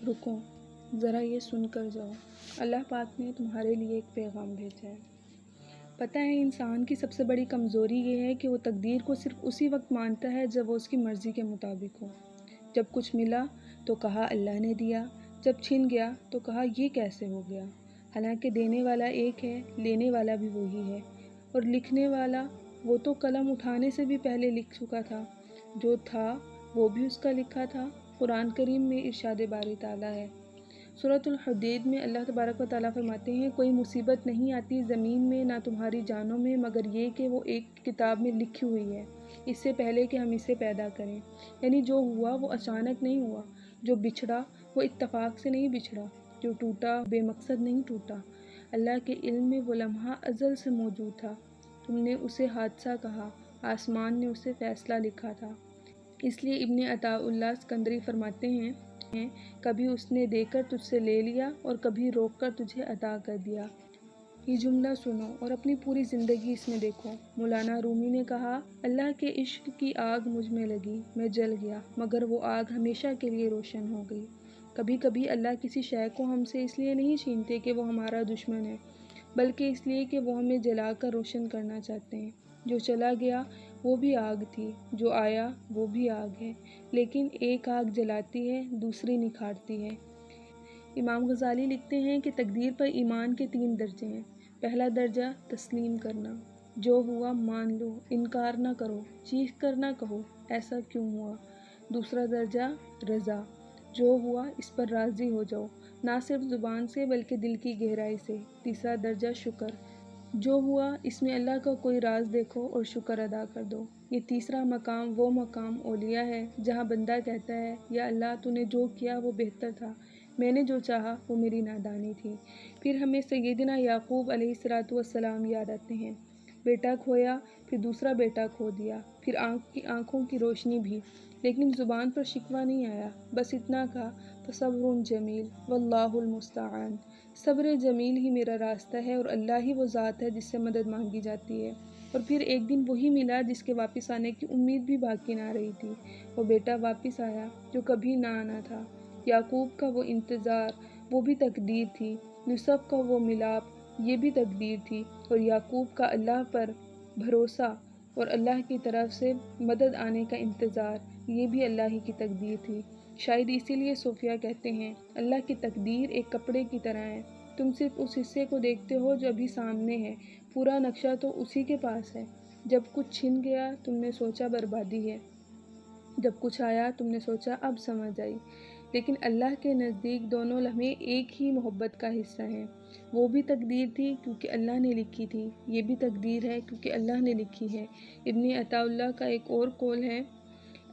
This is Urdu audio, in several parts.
رکو ذرا یہ سن کر جاؤ، اللہ پاک نے تمہارے لیے ایک پیغام بھیجا ہے۔ پتہ ہے انسان کی سب سے بڑی کمزوری یہ ہے کہ وہ تقدیر کو صرف اسی وقت مانتا ہے جب وہ اس کی مرضی کے مطابق ہو۔ جب کچھ ملا تو کہا اللہ نے دیا، جب چھن گیا تو کہا یہ کیسے ہو گیا۔ حالانکہ دینے والا ایک ہے، لینے والا بھی وہی ہے، اور لکھنے والا وہ تو قلم اٹھانے سے بھی پہلے لکھ چکا تھا، جو تھا وہ بھی اس کا لکھا تھا۔ قرآن کریم میں ارشاد باری تعالیٰ ہے، سورۃ الحدید میں اللہ تبارک و تعالیٰ فرماتے ہیں، کوئی مصیبت نہیں آتی زمین میں نہ تمہاری جانوں میں مگر یہ کہ وہ ایک کتاب میں لکھی ہوئی ہے اس سے پہلے کہ ہم اسے پیدا کریں۔ یعنی جو ہوا وہ اچانک نہیں ہوا، جو بچھڑا وہ اتفاق سے نہیں بچھڑا، جو ٹوٹا بے مقصد نہیں ٹوٹا۔ اللہ کے علم میں وہ لمحہ ازل سے موجود تھا، تم نے اسے حادثہ کہا، آسمان نے اسے فیصلہ لکھا تھا۔ اس لیے ابن عطاء اللہ اسکندری فرماتے ہیں، کبھی اس نے دے کر تجھ سے لے لیا اور کبھی روک کر تجھے عطا کر دیا۔ یہ جملہ سنو اور اپنی پوری زندگی اس میں دیکھو۔ مولانا رومی نے کہا، اللہ کے عشق کی آگ مجھ میں لگی، میں جل گیا، مگر وہ آگ ہمیشہ کے لیے روشن ہو گئی۔ کبھی کبھی اللہ کسی شے کو ہم سے اس لیے نہیں چھینتے کہ وہ ہمارا دشمن ہے، بلکہ اس لیے کہ وہ ہمیں جلا کر روشن کرنا چاہتے ہیں۔ جو چلا گیا وہ بھی آگ تھی، جو آیا وہ بھی آگ ہے، لیکن ایک آگ جلاتی ہے، دوسری نکھارتی ہے۔ امام غزالی لکھتے ہیں کہ تقدیر پر ایمان کے 3 درجے ہیں۔ پہلا درجہ تسلیم کرنا، جو ہوا مان لو، انکار نہ کرو، چیخ کر نہ کہو ایسا کیوں ہوا۔ دوسرا درجہ رضا، جو ہوا اس پر راضی ہو جاؤ، نہ صرف زبان سے بلکہ دل کی گہرائی سے۔ تیسرا درجہ شکر، جو ہوا اس میں اللہ کا کوئی راز دیکھو اور شکر ادا کر دو۔ یہ تیسرا مقام وہ مقام اولیاء ہے جہاں بندہ کہتا ہے، یا اللہ تو نے جو کیا وہ بہتر تھا، میں نے جو چاہا وہ میری نادانی تھی۔ پھر ہمیں سیدنا یعقوب علیہ السلام یاد آتے ہیں، بیٹا کھویا، پھر دوسرا بیٹا کھو دیا، پھر آنکھوں کی روشنی بھی، لیکن زبان پر شکوہ نہیں آیا، بس اتنا کہا، فصبر جمیل واللہ المستعان، صبر جمیل ہی میرا راستہ ہے اور اللہ ہی وہ ذات ہے جس سے مدد مانگی جاتی ہے۔ اور پھر ایک دن وہی ملا جس کے واپس آنے کی امید بھی باقی نہ رہی تھی، وہ بیٹا واپس آیا جو کبھی نہ آنا تھا۔ یعقوب کا وہ انتظار وہ بھی تقدیر تھی، یوسف کا وہ ملاپ یہ بھی تقدیر تھی، اور یعقوب کا اللہ پر بھروسہ اور اللہ کی طرف سے مدد آنے کا انتظار یہ بھی اللہ ہی کی تقدیر تھی۔ شاید اسی لیے صوفیہ کہتے ہیں، اللہ کی تقدیر ایک کپڑے کی طرح ہے، تم صرف اس حصے کو دیکھتے ہو جو ابھی سامنے ہے، پورا نقشہ تو اسی کے پاس ہے۔ جب کچھ چھن گیا تم نے سوچا بربادی ہے، جب کچھ آیا تم نے سوچا اب سمجھ آئی، لیکن اللہ کے نزدیک دونوں لمحے ایک ہی محبت کا حصہ ہیں۔ وہ بھی تقدیر تھی کیونکہ اللہ نے لکھی تھی، یہ بھی تقدیر ہے کیونکہ اللہ نے لکھی ہے۔ ابن عطاء اللہ کا ایک اور قول ہے،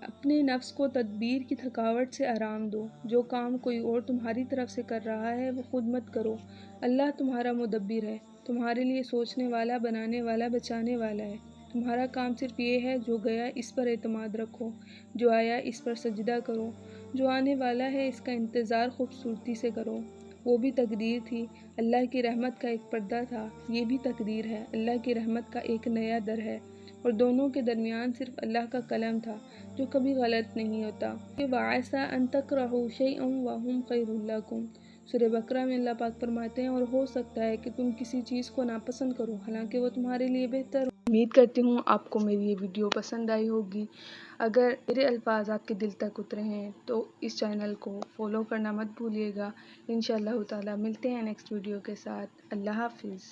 اپنے نفس کو تدبیر کی تھکاوٹ سے آرام دو، جو کام کوئی اور تمہاری طرف سے کر رہا ہے وہ خود مت کرو، اللہ تمہارا مدبر ہے، تمہارے لیے سوچنے والا، بنانے والا، بچانے والا ہے۔ تمہارا کام صرف یہ ہے، جو گیا اس پر اعتماد رکھو، جو آیا اس پر سجدہ کرو، جو آنے والا ہے اس کا انتظار خوبصورتی سے کرو۔ وہ بھی تقدیر تھی، اللہ کی رحمت کا ایک پردہ تھا، یہ بھی تقدیر ہے، اللہ کی رحمت کا ایک نیا در ہے، اور دونوں کے درمیان صرف اللہ کا قلم تھا جو کبھی غلط نہیں ہوتا۔ وَعَسَىٰ أَن تَكْرَهُوا شَيْئًا وَهُوَ خَيْرٌ لَكُمْ، سورہ بقرہ میں اللہ پاک فرماتے ہیں، اور ہو سکتا ہے کہ تم کسی چیز کو ناپسند کرو حالانکہ وہ تمہارے لیے بہتر ہو۔ امید کرتی ہوں آپ کو میری یہ ویڈیو پسند آئی ہوگی۔ اگر میرے الفاظ آپ کے دل تک اترے ہیں تو اس چینل کو فالو کرنا مت بھولیے گا۔ انشاءاللہ تعالی ملتے ہیں نیکسٹ ویڈیو کے ساتھ۔ اللہ حافظ۔